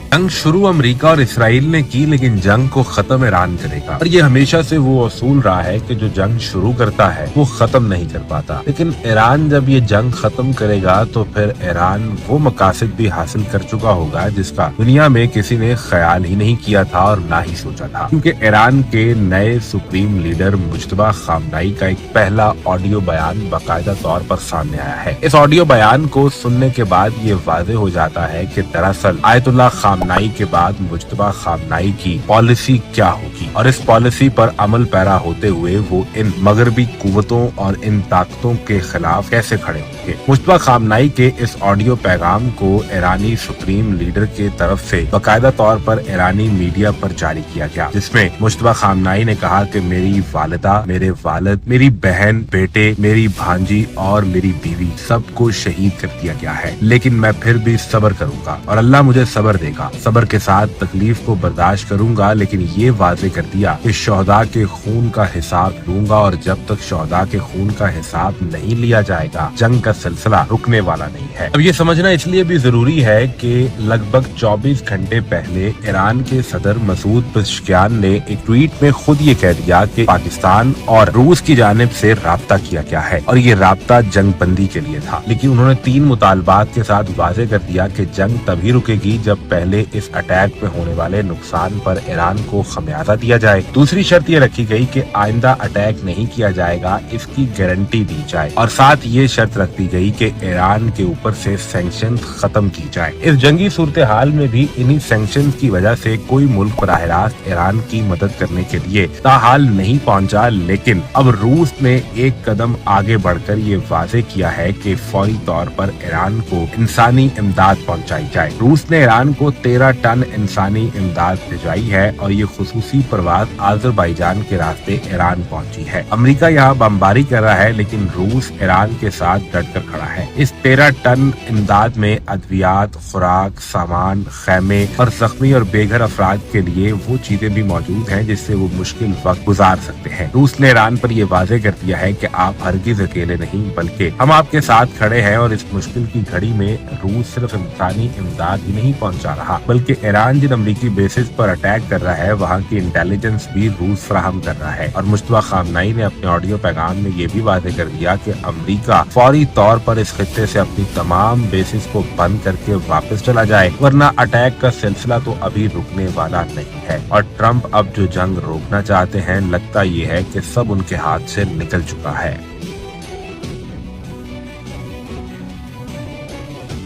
जंग शुरू अमेरिका और इसराइल ने की, लेकिन जंग को खत्म ईरान करेगा। और ये हमेशा से वो असूल रहा है कि जो जंग शुरू करता है वो खत्म नहीं कर पाता। लेकिन ईरान जब ये जंग खत्म करेगा तो फिर ईरान वो मकासद भी हासिल कर चुका होगा जिसका दुनिया में किसी ने ख्याल ही नहीं किया था और ना ही सोचा था। क्योंकि ईरान के नए सुप्रीम लीडर मुज्तबा खामनाई का एक पहला ऑडियो बयान बाकायदा तौर पर सामने आया है। इस ऑडियो बयान को सुनने के बाद ये वाज़ेह हो जाता है कि दरअसल आयतुल्लाह खामनाई के बाद मुज्तबा खामनाई की पॉलिसी क्या होगी और इस पॉलिसी पर अमल पैरा होते हुए वो इन मगरबी कुव्वतों और इन ताकतों के खिलाफ कैसे खड़े होंगे। मुज्तबा खामनाई के इस ऑडियो पैगाम को ईरानी सुप्रीम लीडर के तरफ से बाकायदा तौर पर ईरानी मीडिया पर जारी किया गया, जिसमें मुज्तबा खामनाई ने कहा कि मेरी वालिदा, मेरे वालिद, मेरी बहन, बेटे, मेरी भांजी और मेरी बीवी सबको शहीद कर दिया गया है, लेकिन मैं फिर भी सब्र करूंगा और अल्लाह मुझे सब्र देगा। सब्र के साथ तकलीफ को बर्दाश्त करूंगा, लेकिन ये वाज़ेह कर दिया कि शोहदा के खून का हिसाब लूंगा और जब तक शोहदा के खून का हिसाब नहीं लिया जाएगा जंग का सिलसिला रुकने वाला नहीं है। अब ये समझना इसलिए भी जरूरी है कि लगभग 24 घंटे पहले ईरान के सदर मसूद पेज़ेश्कियान ने एक ट्वीट में खुद ये कह दिया कि पाकिस्तान और रूस की जानिब से राब्ता किया गया है और ये राब्ता जंग बंदी के लिए था। लेकिन उन्होंने 3 मुतालबात के साथ वाज़ेह कर दिया कि जंग तभी रुकेगी जब पहले इस अटैक में होने वाले नुकसान पर ईरान को खमियाजा दिया जाए। दूसरी शर्त ये रखी गई कि आइंदा अटैक नहीं किया जाएगा, इसकी गारंटी दी जाए और साथ ये शर्त रख दी गई कि ईरान के ऊपर से सैंक्शन खत्म की जाए। इस जंगी सूरत हाल में भी इन्हीं सैंक्शन की वजह से कोई मुल्क बराह रास्त ईरान की मदद करने के लिए ताहाल नहीं पहुंचा, लेकिन अब रूस ने एक कदम आगे बढ़कर ये वाज़ेह किया है कि फौरी तौर पर ईरान को इंसानी इमदाद पहुंचाई जाए। रूस ने ईरान को 13 टन इंसानी इमदाद भिजवाई है और ये खुसूसी परवाज अज़रबैजान के रास्ते ईरान पहुंची है। अमेरिका यहाँ बमबारी कर रहा है, लेकिन रूस ईरान के साथ डटकर खड़ा है। इस 13 टन इमदाद में अद्वियात, खुराक, सामान, खैमे और जख्मी और बेघर अफराद के लिए वो चीजें भी मौजूद हैं जिससे वो मुश्किल वक्त गुजार सकते हैं। रूस ने ईरान पर ये वाज़ेह कर दिया है कि आप हरगिज अकेले नहीं, बल्कि हम आपके साथ खड़े हैं और इस मुश्किल की घड़ी में रूस सिर्फ इंसानी इमदाद ही नहीं पहुंचा रहा, बल्कि ईरान जिन अमरीकी बेसिस पर अटैक कर रहा है वहाँ की इंटेलिजेंस भी रूस फराहम कर रहा है। और मुज्तबा खामनाई ने अपने ऑडियो पैगाम में ये भी वादे कर दिया कि अमेरिका फौरी तौर पर इस खित्ते से अपनी तमाम बेसिस को बंद करके वापस चला जाए, वरना अटैक का सिलसिला तो अभी रुकने वाला नहीं है। और ट्रंप अब जो जंग रोकना चाहते हैं, लगता ये है कि सब उनके हाथ से निकल चुका है।